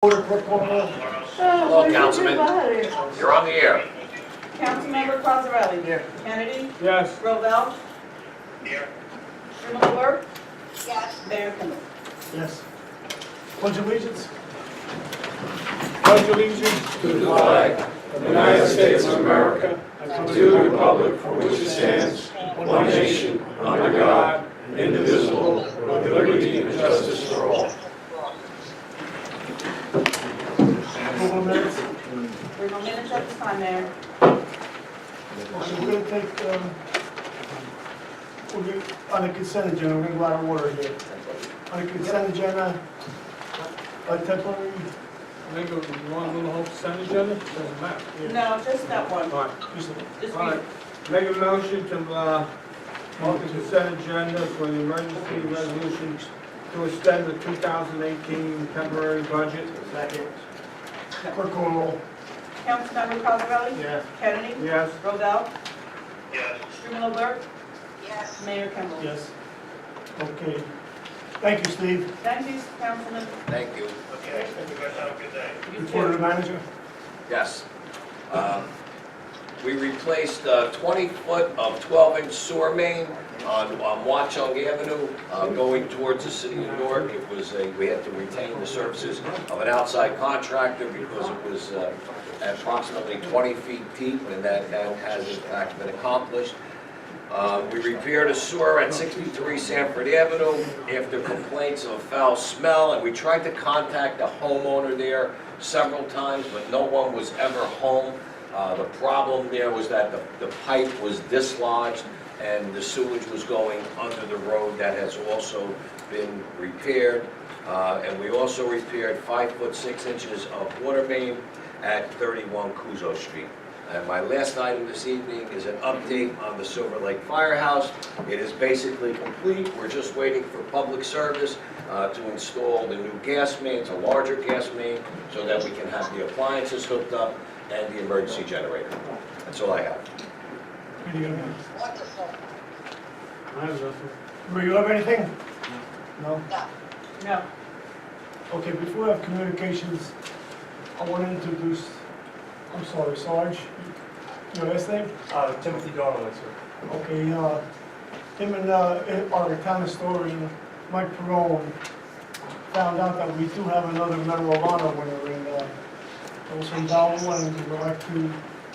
Hello, Councilman. You're on the air. Councilmember Cosarelli? Here. Kennedy? Yes. Rovell? Here. Strumelberg? Yes. Mayor Kimball? Yes. Pledge allegiance. Pledge allegiance to the flag of the United States of America and to the republic for which it stands, one nation, under God, indivisible, with liberty and justice for all. Approval minutes. There are no minutes at this time, Mayor. Okay, we're gonna take, on the consent agenda, we're gonna go out of order here. On the consent agenda, temporary, Maybe you want to do the whole consent agenda? Doesn't matter. No, just that one. All right. Just All right. Make a motion to move the consent agenda for the emergency resolution to extend the 2018 temporary budget. second. Clerk call roll. Councilmember Cosarelli? Yes. Kennedy? Yes. Rovell? Yes. Strumelberg? Yes. Mayor Kimball? Yes. Okay. Thank you, Steve. Thank you, Councilman. Thank you. Okay, you guys have a good day. Report of the manager. Yes. We replaced 20-foot of 12-inch sewer main on Watchung Avenue going towards the city of Newark. It was we had to retain the services of an outside contractor because it was approximately 20 feet deep, and that has in fact been accomplished. We repaired a sewer at 63 Sanford Avenue after complaints of foul smell, and we tried to contact the homeowner there several times, but no one was ever home. The problem there was that the pipe was dislodged and the sewage was going under the road. That has also been repaired. And we also repaired 5 foot 6 inches of water main at 31 Cuzo Street. And my last item this evening is an update on the Silver Lake Firehouse. It is basically complete. We're just waiting for public service to install the new gas main. It's a larger gas main so that we can have the appliances hooked up and the emergency generator. That's all I have. Wonderful. Do you have anything? No? No. Okay, before we have communications, I want to introduce, I'm sorry, Sarge, your last name? Timothy Darling, sir. Okay, him and our town historian, Mike Perone, found out that we do have another Medal of Honor winner in also in Belleville, and would you like to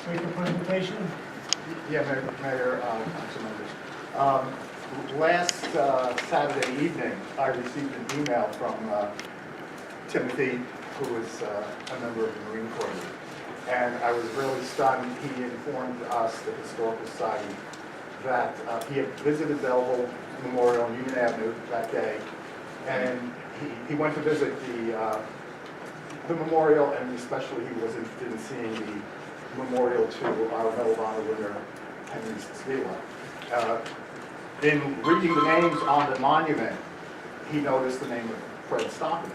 make a presentation? Yeah, Mayor, council members. Last Saturday evening, I received an email from Timothy, who is a member of the Marine Corps. And I was really stunned. He informed us, the Historical Society, that he had visited Belleville Memorial on Union Avenue that day, and he went to visit the memorial, and especially he was interested in seeing the memorial to our Medal of Honor winner, Henry Svila. In reading the names on the monument, he noticed the name of Fred Stockman.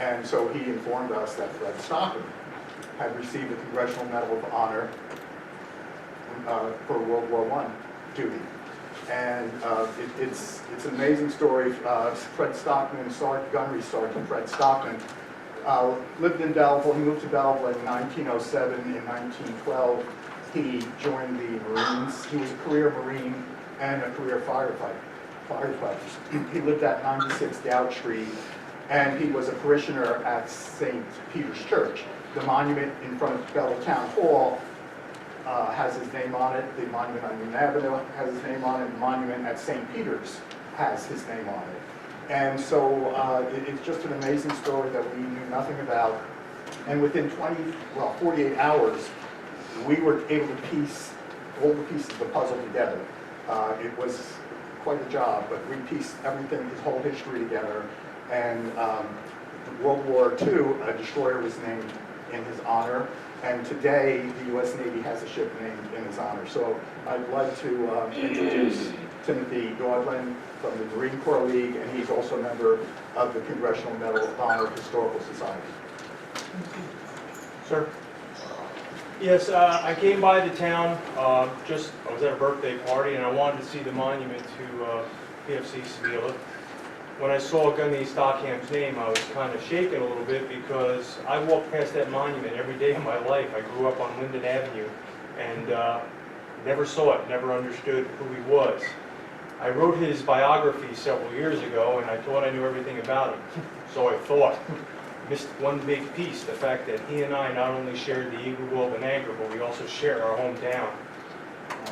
And so he informed us that Fred Stockman had received a Congressional Medal of Honor for World War I duty. And it's an amazing story. Fred Stockman, Gunnery Sergeant Fred Stockman, lived in Belleville. He moved to Belleville in 1907. In 1912, he joined the Marines. He was a career Marine and a career firefighter. He lived at 96 Gout Street, and he was a parishioner at St. Peter's Church. The monument in front of Belleville Town Hall has his name on it. The monument on Union Avenue has his name on it. The monument at St. Peter's has his name on it. And so it's just an amazing story that we knew nothing about. And within 48 hours, we were able to piece all the pieces of the puzzle together. It was quite a job, but we pieced everything, his whole history together. And World War II, a destroyer was named in his honor. And today, the U.S. Navy has a ship named in his honor. So I'd like to introduce Timothy Darling from the Marine Corps League, and he's also a member of the Congressional Medal of Honor Historical Society. Sir? Yes, I came by the town, I was at a birthday party, and I wanted to see the monument to PFC Sevilla. when I saw Gunny Stockham's name, I was kind of shaken a little bit because I walk past that monument every day of my life. I grew up on Linden Avenue and never saw it, never understood who he was. I wrote his biography several years ago, and I thought I knew everything about him. So I thought. Missed one big piece, the fact that he and I not only shared the Eagle Grove and Anchor, but we also share our hometown.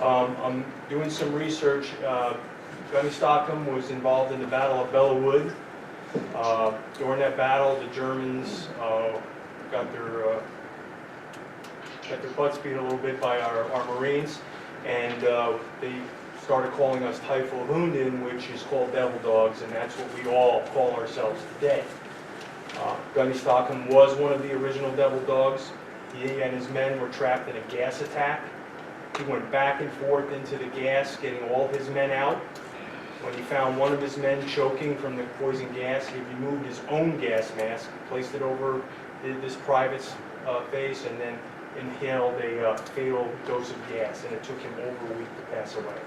I'm doing some research. Gunny Stockham was involved in the Battle of Belleville. During that battle, the Germans got their butts beat a little bit by our Marines, and they started calling us Typhohunden, which is called Devil Dogs, and that's what we all call ourselves today. Gunny Stockham was one of the original Devil Dogs. He and his men were trapped in a gas attack. He went back and forth into the gas, getting all his men out. When he found one of his men choking from the poison gas, he removed his own gas mask, placed it over this private's face, and then inhaled a fatal dose of gas, and it took him over a week to pass away.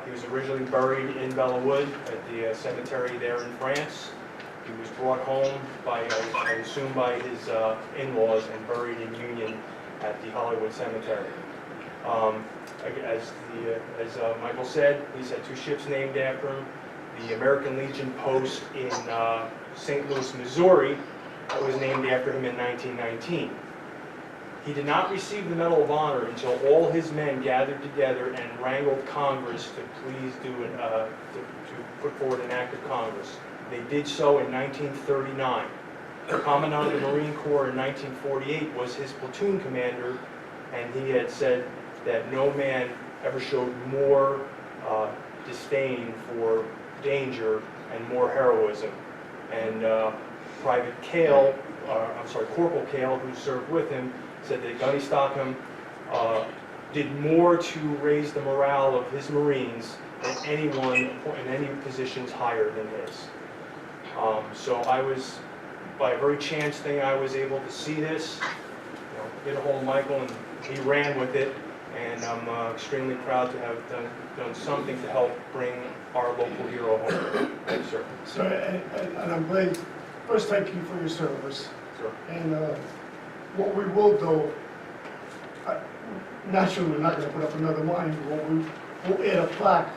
He was originally buried in Belleville at the cemetery there in France. He was brought home by, I assume, by his in-laws and buried in Union at the Hollywood Cemetery. As Michael said, he's had two ships named after him. The American Legion post in St. Louis, Missouri, was named after him in 1919. He did not receive the Medal of Honor until all his men gathered together and wrangled Congress to please to put forward an act of Congress. They did so in 1939. The Commandant of the Marine Corps in 1948 was his platoon commander, and he had said that no man ever showed more disdain for danger and more heroism. And Private Cale, Corporal Cale, who served with him, said that Gunny Stockham did more to raise the morale of his Marines than anyone in any positions higher than his. So I was, by a very chance thing, I was able to see this, get a hold of Michael, and he ran with it. And I'm extremely proud to have done something to help bring our local hero home. Thanks, sir. Sir, and I'm glad, first thank you for your service. Sure. And what we will do, naturally we're not going to put up another monument, but we'll add a plaque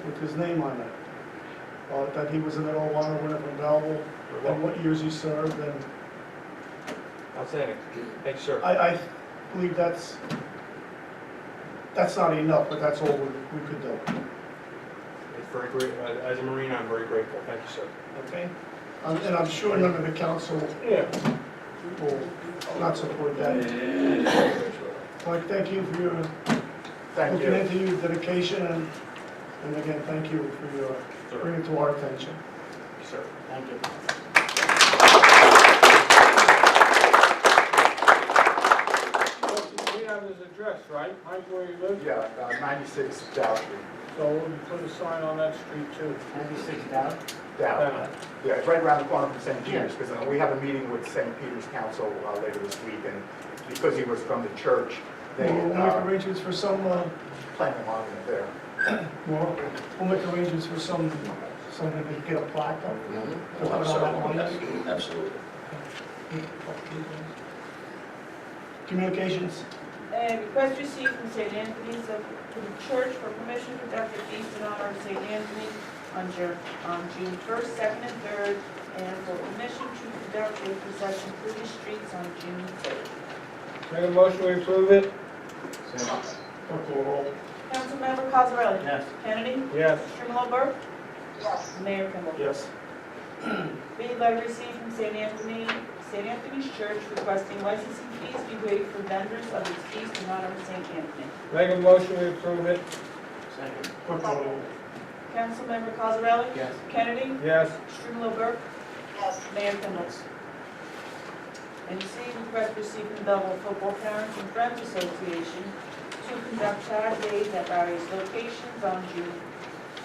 with his name on it. That he was a Medal of Honor winner from Belleville, and what years he served, and Outstanding. Thanks, sir. I believe that's not enough, but that's all we could do. It's very great. As a Marine, I'm very grateful. Thank you, sir. Okay? And I'm sure none of the council will not support that. Mike, thank you for your Thank looking you. into your dedication, and again, thank you for your bringing it to our attention. Sir. Thank you. We have his address, right? Mike, where you live? Yeah, 96 Dow Street. So we'll put a sign on that street too. 96 down? Dow. Yeah, it's right around the corner from St. Peter's, because we have a meeting with St. Peter's Council later this week, and because he was from the church, they We'll make arrangements for some, plant a monument there. we'll make arrangements for something to get a plaque up. Oh, I'm sorry, yes, absolutely. Communications? Request received from St. Anthony's of the church for permission to conduct a feast in honor of St. Anthony on June 1st, 2nd, and 3rd, and for permission to conduct a procession through the streets on June 3rd. Make a motion to approve it? Councilmember Cosarelli? Yes. Kennedy? Yes. Strumelob? yes, Mayor Kimball? Yes. Read letter received from St. Anthony's Church requesting licensing fees be waived for vendors of its feast in honor of St. Anthony. Make a motion to approve it? Councilmember Cosarelli? Yes. Kennedy? Yes. Strumelob? yes, Mayor Kimball? And C, request received from Belleville Football Parents and Friends Association to conduct tag days at various locations on June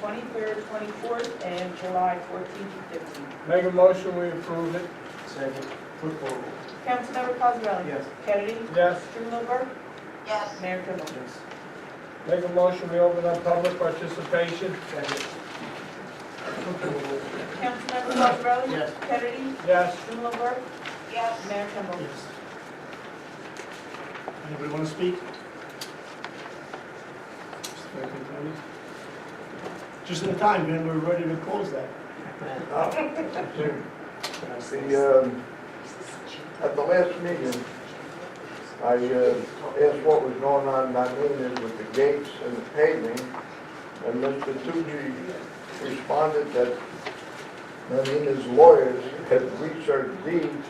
23rd, 24th, and July 14th and 15th. Make a motion we approve it? Second. Councilmember Cosarelli? Yes. Kennedy? Yes. Strumelob? yes, Mayor Kimball? Make a motion we open up public participation? Councilmember Cosarelli? Yes. Kennedy? Yes. Strumelberg? yes, Mayor Kimball? Yes. Anybody want to speak? Just in time, Ben, we're ready to close that. At the last meeting, I asked what was going on in Nanina's with the gates and the paving, and Mr. Tucci responded that Nanina's lawyers had researched deeds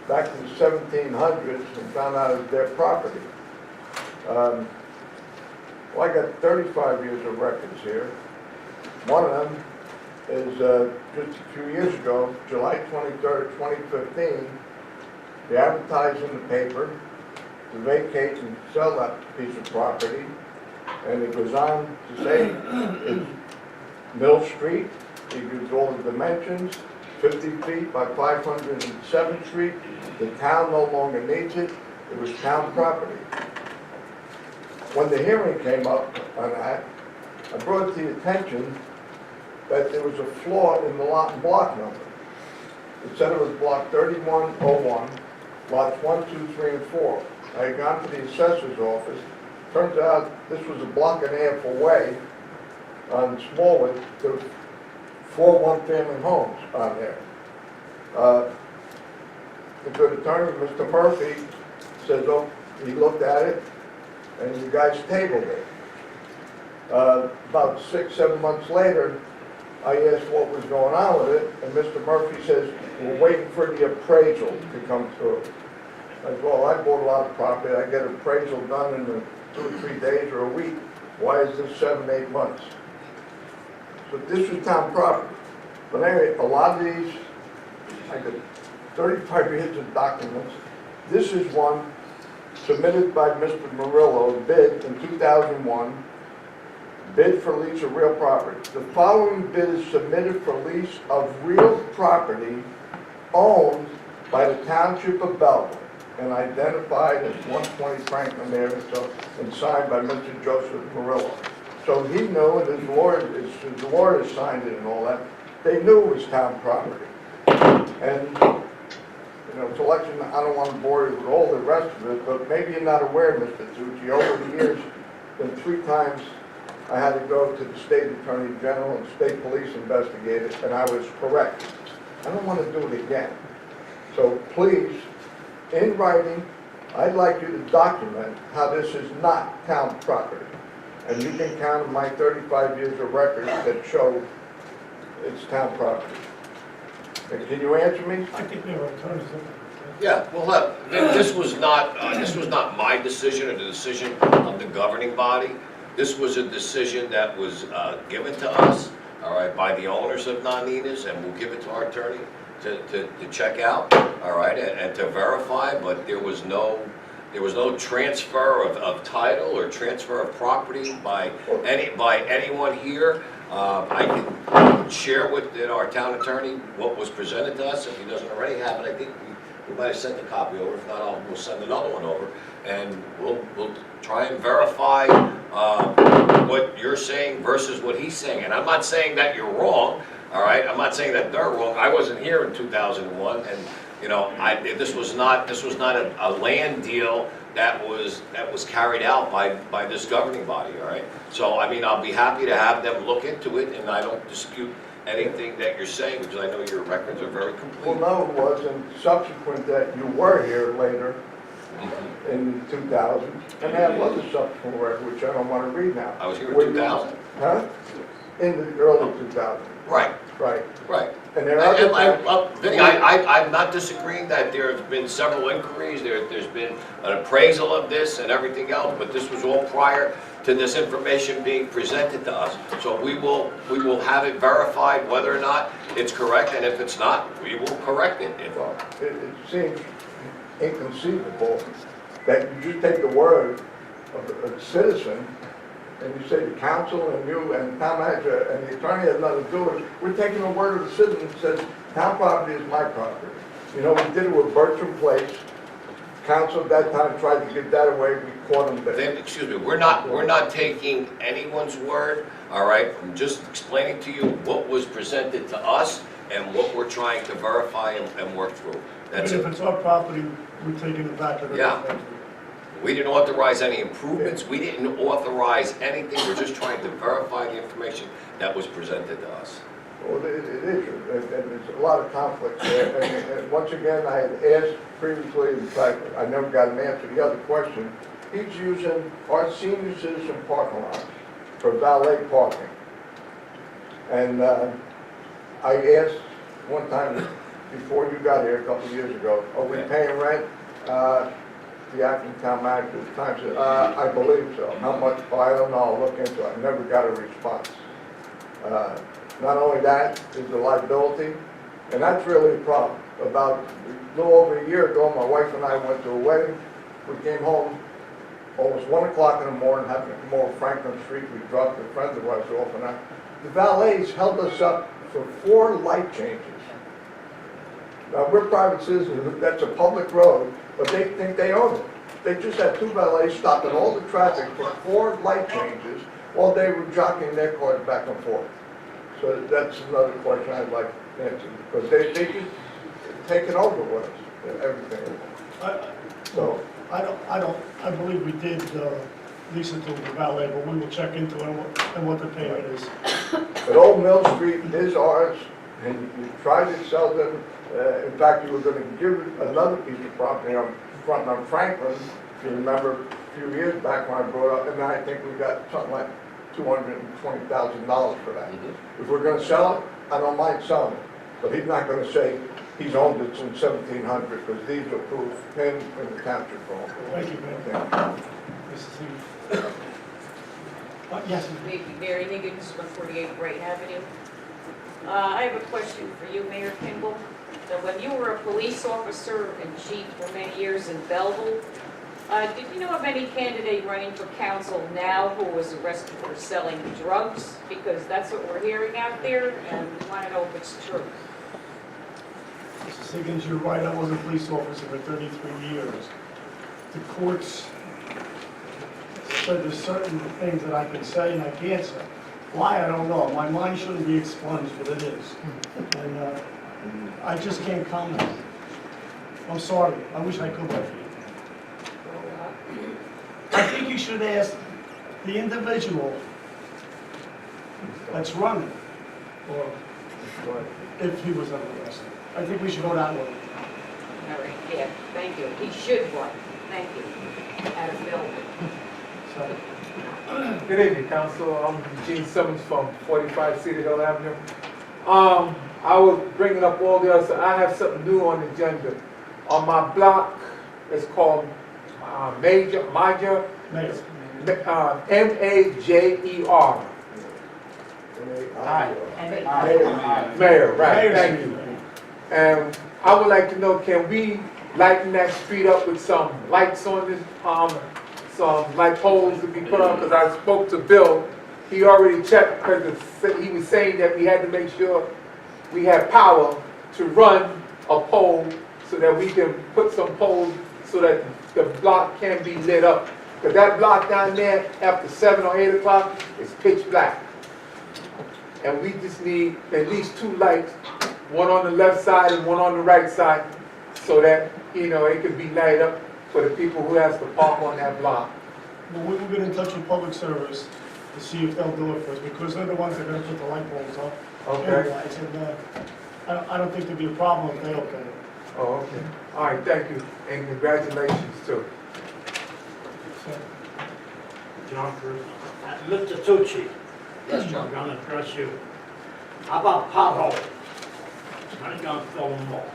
back in the 1700s and found out it was their property. Well, I got 35 years of records here. One of them is just a few years ago, July 23rd, 2015, they advertised in the paper to vacate and sell that piece of property, and it goes on to say it's Mill Street, it gives all the dimensions, 50 feet by 507th Street, the town no longer needs it, it was town property. When the hearing came up on that, I brought to the attention that there was a flaw in the lot and block number. It said it was block 3101, lots 1, 2, 3, and 4. I had gone to the assessor's office. Turns out this was a block and a half away on Smallwood. There were 4 one-family homes on there. The good attorney, Mr. Murphy, says, oh, he looked at it, and you guys tabled it. About 6, 7 months later, I asked what was going on with it, and Mr. Murphy says, we're waiting for the appraisal to come through. I said, well, I bought a lot of property, I get appraisal done in 2 or 3 days or a week. Why is this 7, 8 months? So this was town property. But anyway, a lot of these, I got 35 years of documents. This is one submitted by Mr. Murillo, bid in 2001, bid for lease of real property. The following bid is submitted for lease of real property owned by the Township of Belleville and identified as 120 Franklin Avenue, and signed by Mr. Joseph Murillo. So he knew, and his lawyer signed it and all that. They knew it was town property. And, you know, selection, I don't want to bore you with all the rest of it, but maybe you're not aware, Mr. Tucci, over the years, been 3 times I had to go to the state attorney general and state police investigator, and I was correct. I don't want to do it again. So please, in writing, I'd like you to document how this is not town property. And you can count on my 35 years of records that show it's town property. And can you answer me? I think we have our attorneys. Yeah, well, look, this was not my decision or the decision of the governing body. This was a decision that was given to us, all right, by the owners of Nanina's, and we'll give it to our attorney to check out, all right, and to verify, but there was no transfer of title or transfer of property by anyone here. I can share with our town attorney what was presented to us, if he doesn't already have it. I think we might have sent a copy over. If not, we'll send another one over, and we'll try and verify what you're saying versus what he's saying. And I'm not saying that you're wrong, all right? I'm not saying that they're wrong. I wasn't here in 2001, and you know, this was not a land deal that was carried out by this governing body, all right? So, I mean, I'll be happy to have them look into it, and I don't dispute anything that you're saying, because I know your records are very complete. Well, no, it wasn't. Subsequent that you were here later in 2000, and I have other subsequent records, which I don't want to read now. I was here in 2000? Huh? In the early 2000s. Right. Right. Right. And there are other Vinny, I'm not disagreeing that there's been several inquiries, there's been an appraisal of this and everything else, but this was all prior to this information being presented to us. So we will have it verified whether or not it's correct, and if it's not, we will correct it. Well, it seems inconceivable that you just take the word of a citizen and you say the council and you and the town manager and the attorney has nothing to do with it. We're taking the word of the citizen that says town property is my property. You know, we did it with Bertram Place. Council at that time tried to get that away. We caught them there. Excuse me, we're not taking anyone's word. all right? I'm just explaining to you what was presented to us and what we're trying to verify and work through. That's Even if it. it's our property, we're taking it back to the Yeah. dispensary. We didn't authorize any improvements, we didn't authorize anything, we're just trying to verify the information that was presented to us. Well, it is, and there's a lot of conflicts there. And once again, I had asked previously, in fact, I never got an answer to the other question. He's using our senior citizen parking lot for valet parking. And I asked one time, before you got here a couple of years ago, are we paying rent? The acting town manager at the time said, I believe so. How much? Oh, I don't know, I'll look into it. I never got a response. Not only that, is the liability, and that's really a problem. About a little over a year ago, my wife and I went to a wedding. We came home almost 1 o'clock in the morning, having to come over Franklin Street. We dropped a friend of ours off, and the valets held us up for 4 light changes. Now, we're private citizens, that's a public road, but they think they own it. They just had 2 valets stopping all the traffic for 4 light changes while they were jockeying their cars back and forth. So that's another question I'd like to answer, because they just taken over with us, everything. So, I believe we did lease it to the valet, but we will check into it and what the payment is. but Old Mill Street is ours, and you tried to sell them. In fact, you were going to give another piece of property on Franklin, if you remember, a few years back when I brought up, and I think we got something like $220,000 for that. If we're going to sell it, I don't mind selling it, but he's not going to say he's owned it since 1700, because these are proof him and the township owned. Thank you, ma'am. Mrs. Eve. Yes, Mary Higgins, 148 Brighton Avenue. I have a question for you, Mayor Kimball. So when you were a police officer and chief for many years in Belleville, did you know of any candidate running for council now who was arrested for selling drugs? Because that's what we're hearing out there, and we want to know if it's true. Mrs. Higgins, you're right, I was a police officer for 33 years. The courts said there's certain things that I can say and I can't say. Why, I don't know. My mind shouldn't be expunged, but it is. And I just can't comment. I'm sorry. I wish I could help you. I think you should ask the individual that's running, or if he was ever arrested. I think we should go that way. All right, yeah, thank you. He should run. Thank you. Out of Belleville. So, Good evening, Council. I'm Gene Simmons from 45 Cedar Hill Avenue. I was bringing up all the others. I have something new on the agenda. On my block, it's called Major, Mayor. M-A-J-E-R. Mayor, right, thank you. And I would like to know, can we lighten that street up with some lights on this, some light poles to be put on? Because I spoke to Bill, he already checked, because he was saying that we had to make sure we had power to run a pole so that we can put some poles so that the block can be lit up. Because that block down there, after 7 or 8 o'clock, is pitch black. And we just need at least 2 lights, one on the left side and one on the right side, so that, you know, it can be lighted up for the people who has to park on that block. Well, we will get in touch with public service to see if they'll do it for us, because they're the ones that are gonna put the light bulbs up. Okay. Anyways, and I don't think there'd be a problem if they okay it. Oh, okay. All right, thank you, and congratulations too. So, John Cruz. Mr. Tucci, Yes, John. I'm gonna address you. How about potholes? When are you gonna fill them all?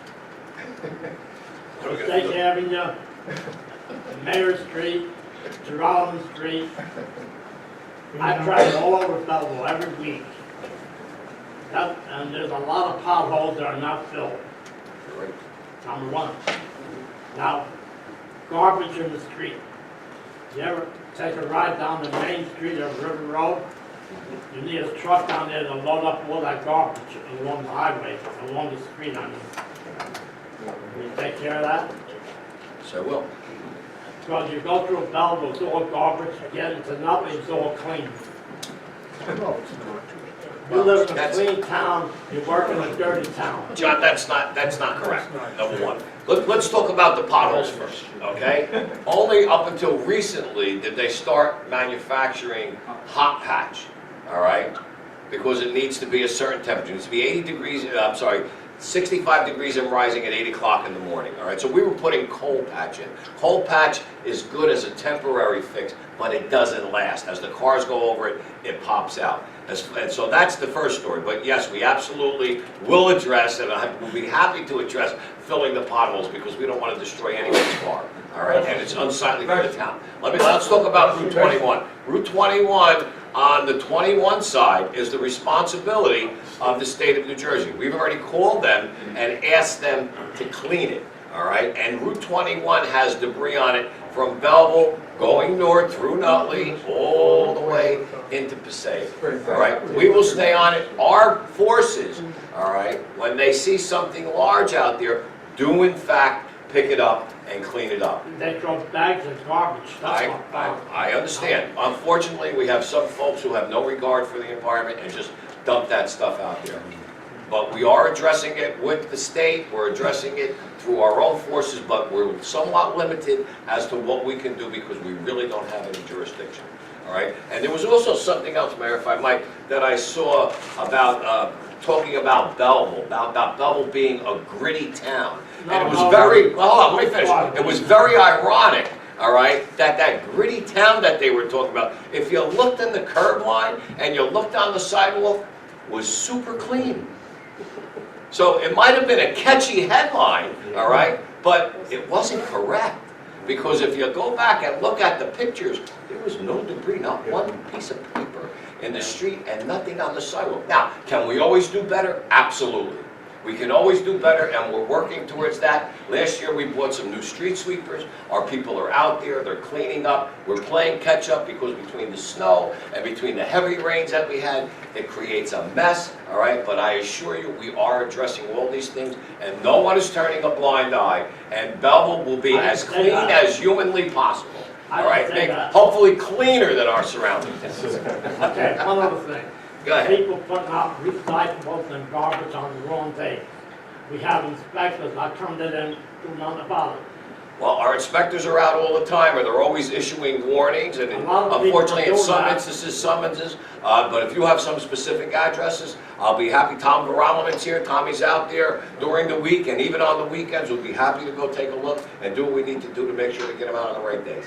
State Avenue, Mayor Street, Geralman Street. I drive all over Belleville every week. And there's a lot of potholes that are not filled, Right. number one. Now, garbage in the street. You ever take a ride down the main street of River Road? You need a truck down there to load up all that garbage along the highway, along the street, I mean. Will you take care of that? So I will. Because you go through Belleville, it's all garbage, you get into nothing, it's all clean. You live in a That's- clean town, you work in a dirty town. John, that's not correct, number one. Let's talk about the potholes first, okay? Only up until recently did they start manufacturing hot patch, all right? Because it needs to be a certain temperature. It needs to be 80 degrees, 65 degrees and rising at 8 o'clock in the morning, all right? So we were putting cold patch in. Cold patch is good as a temporary fix, but it doesn't last. As the cars go over it, it pops out. And so that's the first story. But yes, we absolutely will address, and we'll be happy to address filling the potholes because we don't want to destroy anyone's car, all right? And it's unsightly for the town. Let's talk about Route 21. Route 21, on the 21 side, is the responsibility of the state of New Jersey. We've already called them and asked them to clean it, all right? And Route 21 has debris on it from Belleville, going north through Nutley, all the way into Passaic, all right? We will stay on it. Our forces, all right, when they see something large out there, do in fact pick it up and clean it up. They throw bags of garbage, that's what bothers me. I understand. Unfortunately, we have some folks who have no regard for the environment and just dump that stuff out there. But we are addressing it with the state, we're addressing it through our own forces, but we're somewhat limited as to what we can do because we really don't have any jurisdiction, all right? And there was also something else, Mayor, if I might, that I saw about, talking about Belleville, about Belleville being a gritty town. And it was very, well, hold on, let me finish. It was very ironic, all right, that gritty town that they were talking about, if you looked in the curb line and you looked on the sidewalk, was super clean. So it might have been a catchy headline, all right, but it wasn't correct. Because if you go back and look at the pictures, there was no debris, not one piece of paper in the street and nothing on the sidewalk. Now, can we always do better? Absolutely. We can always do better, and we're working towards that. Last year, we bought some new street sweepers. Our people are out there, they're cleaning up. We're playing catch-up because between the snow and between the heavy rains that we had, it creates a mess, all right? But I assure you, we are addressing all these things, and no one is turning a blind eye, and Belleville will be as clean as humanly possible, all right? Hopefully cleaner than our surrounding towns. Okay, one other thing. Go ahead. People putting out recyclables and garbage on the wrong day. We have inspectors, I turned it in, do nothing about it. Well, our inspectors are out all the time, and they're always issuing warnings, and A lot of people unfortunately, in do some that. instances, summonses. But if you have some specific addresses, I'll be happy. Tom Garamalin's here, Tommy's out there during the week, and even on the weekends, we'll be happy to go take a look and do what we need to do to make sure to get them out on the right days.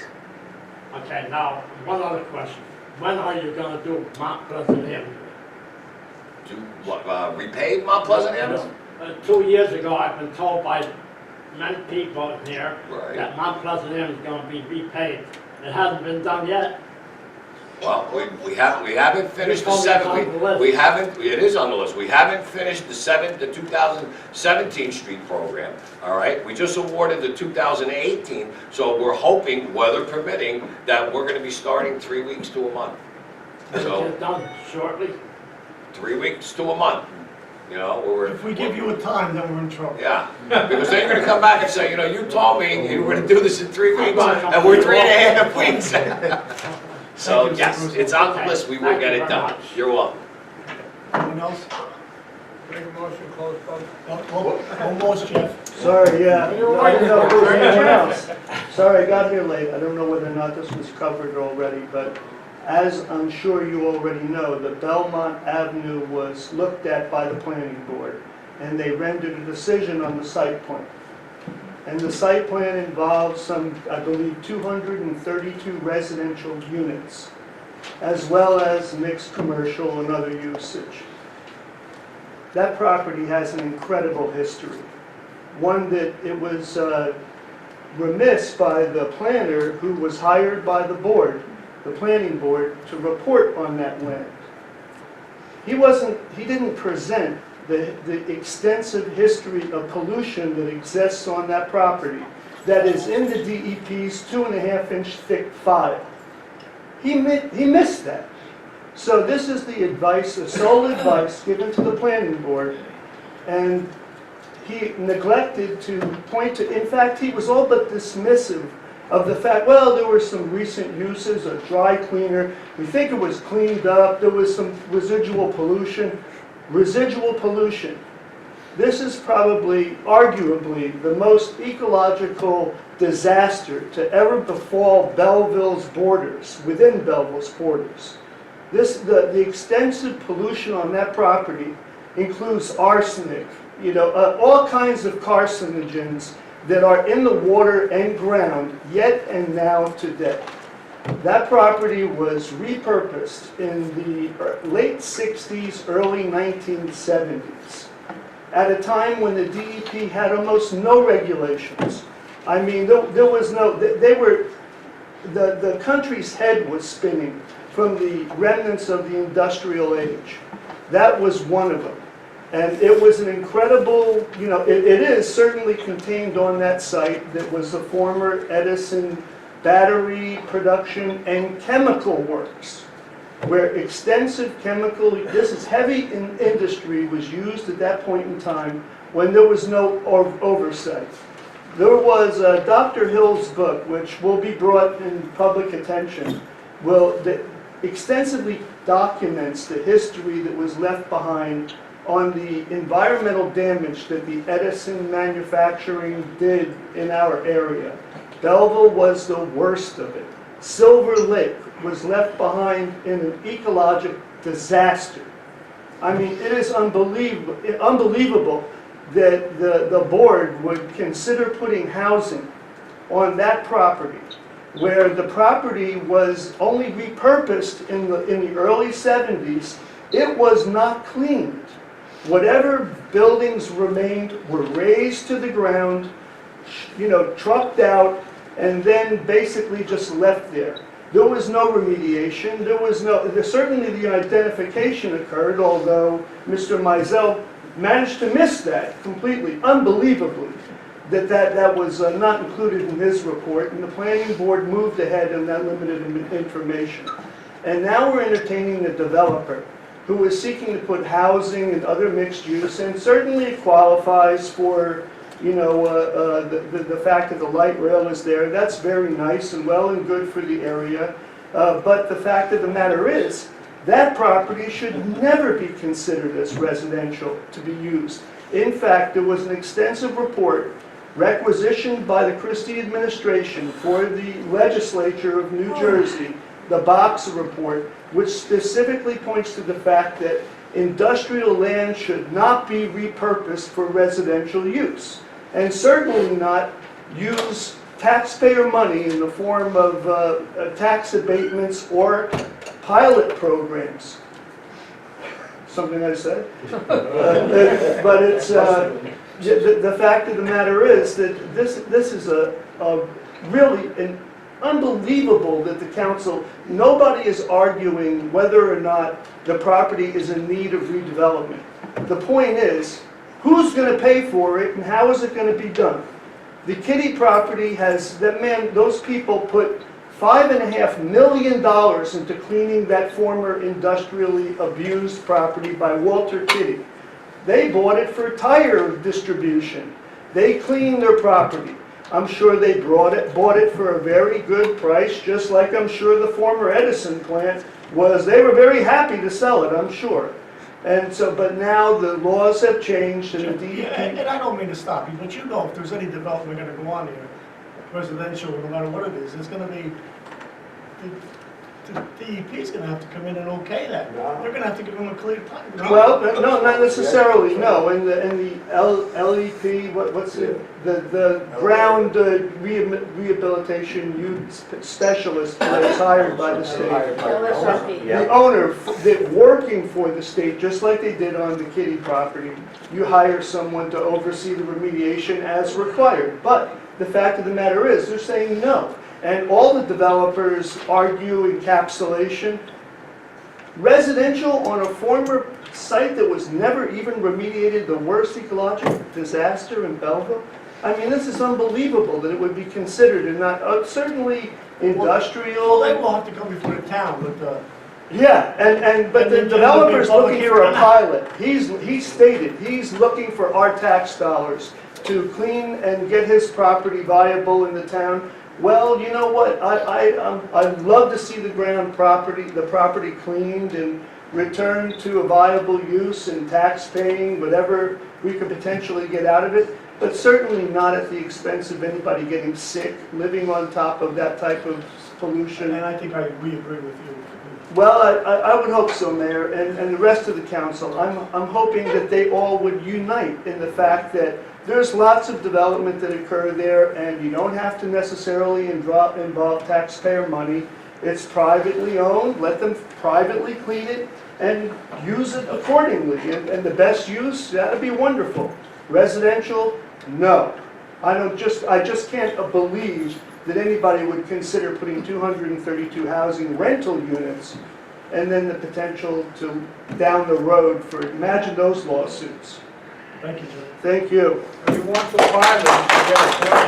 Okay, now, one other question. When are you gonna do Mount Pleasant Avenue? Do what, repave Mount Pleasant Avenue? 2 years ago, I've been told by many people in here Right. that Mount Pleasant Avenue is gonna be repaved. It hasn't been done yet. Well, we haven't finished the You told me it's on the seven, list. we haven't, it is on the list. We haven't finished the 2017 street program, all right? We just awarded the 2018, so we're hoping, weather permitting, that we're gonna be starting 3 weeks to a month. Is So, it done shortly? 3 weeks to a month, you know, where we're. If we give you a time, then we're in trouble. Yeah, because then you're gonna come back and say, you know, you told me you were gonna do this in 3 weeks, and we're 3.5 weeks. So, yes, it's on the list, we will get it done. You're welcome. Anyone else? Make a motion, close public. Almost, Jeff. Sorry, yeah. I You're didn't know if there was right. anyone else. Sorry, I got here late. I don't know whether or not this was covered already, but as I'm sure you already know, the Belmont Avenue was looked at by the planning board, and they rendered a decision on the site plan. And the site plan involves some, I believe, 232 residential units, as well as mixed commercial and other usage. That property has an incredible history. One that it was remiss by the planner who was hired by the board, the planning board, to report on that land. He didn't present the extensive history of pollution that exists on that property that is in the DEP's 2.5-inch thick file. He missed that. So this is the advice, the sole advice given to the planning board, and he neglected to point to, in fact, he was all but dismissive of the fact, well, there were some recent uses, a dry cleaner, we think it was cleaned up, there was some residual pollution. Residual pollution. This is probably, arguably, the most ecological disaster to ever befall Belleville's borders, within Belleville's borders. The extensive pollution on that property includes arsenic, all kinds of carcinogens that are in the water and ground yet and now today. That property was repurposed in the late 60s, early 1970s, at a time when the DEP had almost no regulations. I mean, there was no, the country's head was spinning from the remnants of the industrial age. That was one of them. And it was an incredible, it is certainly contained on that site that was the former Edison battery production and chemical works, where extensive chemical, this is heavy industry, was used at that point in time when there was no oversight. There was Dr. Hill's book, which will be brought in public attention, that extensively documents the history that was left behind on the environmental damage that the Edison manufacturing did in our area. Belleville was the worst of it. Silver Lake was left behind in an ecologic disaster. I mean, it is unbelievable that the board would consider putting housing on that property, where the property was only repurposed in the early 70s. It was not cleaned. Whatever buildings remained were razed to the ground, trucked out, and then basically just left there. There was no remediation. Certainly the identification occurred, although Mr. Mizell managed to miss that completely, unbelievably, that was not included in his report, and the planning board moved ahead on that limited information. And now we're entertaining the developer who is seeking to put housing and other mixed use, and certainly it qualifies for, the fact that the light rail is there. That's very nice and well and good for the area. But the fact of the matter is, that property should never be considered as residential to be used. In fact, there was an extensive report requisitioned by the Christie administration for the legislature of New Jersey, the Boxer report, which specifically points to the fact that industrial land should not be repurposed for residential use, and certainly not use taxpayer money in the form of tax abatements or pilot programs. Something I said? But it's, the fact of the matter is that this is a really an unbelievable that the council, nobody is arguing whether or not the property is in need of redevelopment. The point is, who's going to pay for it and how is it going to be done? The Kitty property has, those people put $5.5 million into cleaning that former industrially abused property by Walter Kitty. They bought it for tire distribution. They cleaned their property. I'm sure they bought it for a very good price, just like I'm sure the former Edison plant was. They were very happy to sell it, I'm sure. And so, but now the laws have changed and the DEP... And I don't mean to stop you, but if there's any development going to go on here, residential, no matter what it is, it's going to be... The DEP's going to have to come in and okay that. They're going to have to give them a clear plan. Well, no, not necessarily, no. In the LEP, what's it? The ground rehabilitation youth specialist that's hired by the state. The owner, working for the state, just like they did on the Kitty property, you hire someone to oversee the remediation as required. But the fact of the matter is, they're saying no. And all the developers argue encapsulation. Residential on a former site that was never even remediated, the worst ecological disaster in Belleville. I mean, this is unbelievable that it would be considered and not, certainly industrial. Well, they will have to come before the town with the... Yeah, but the developer's looking for a pilot. He stated he's looking for our tax dollars to clean and get his property viable in the town. Well, you know what, I'd love to see the property cleaned and returned to a viable use and tax paying, whatever we could potentially get out of it, but certainly not at the expense of anybody getting sick, living on top of that type of pollution. And I think we agree with you. Well, I would hope so, Mayor, and the rest of the council. I'm hoping that they all would unite in the fact that there's lots of development that occur there, and you don't have to necessarily involve taxpayer money. It's privately owned, let them privately clean it and use it accordingly. And the best use, that'd be wonderful. Residential, no. I just can't believe that anybody would consider putting 232 housing rental units and then the potential to, down the road for, imagine those lawsuits. Thank you, Joe. Thank you. If you want to buy them, you get a permit.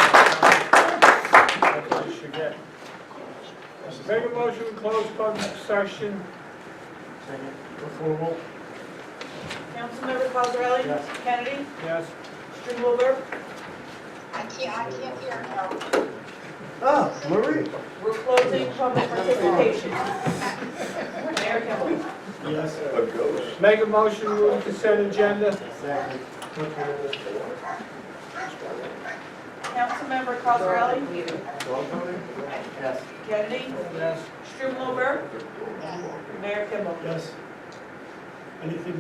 That's what you should get. Make a motion to close public session. Before roll. Councilmember Cosarelli? Yes. Kennedy? Yes. Strumelberg? I can't hear now. Ah, Marie. We're closing public participation. Mayor Kimball? Yes. Make a motion to move consent agenda. Councilmember Cosarelli? Yes. Kennedy? Yes. Strumelberg? Mayor Kimball? Yes. Anything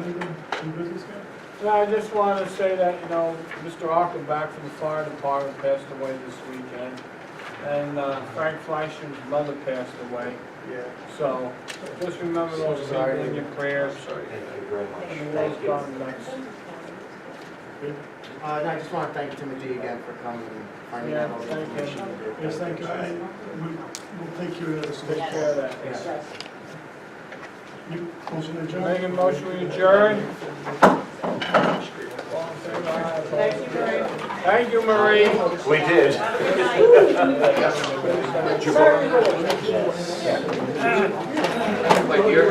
in business, guy? No, I just want to say that, you know, Mr. Achenbach from the fire department passed away this weekend. And Frank Fleischer's mother passed away. Yeah. So just remember those people in your prayers. And the Lord's gone next. I just want to thank Timothy again for coming and finding out all the Yeah, thank you. information. you did. Yes, thank you. We'll take care of this. Take care of that. Yeah. You, motion adjourned? Make a motion to adjourn. Thank you, Marie. Thank you, Marie. We did. Have a good night. Wait, you're,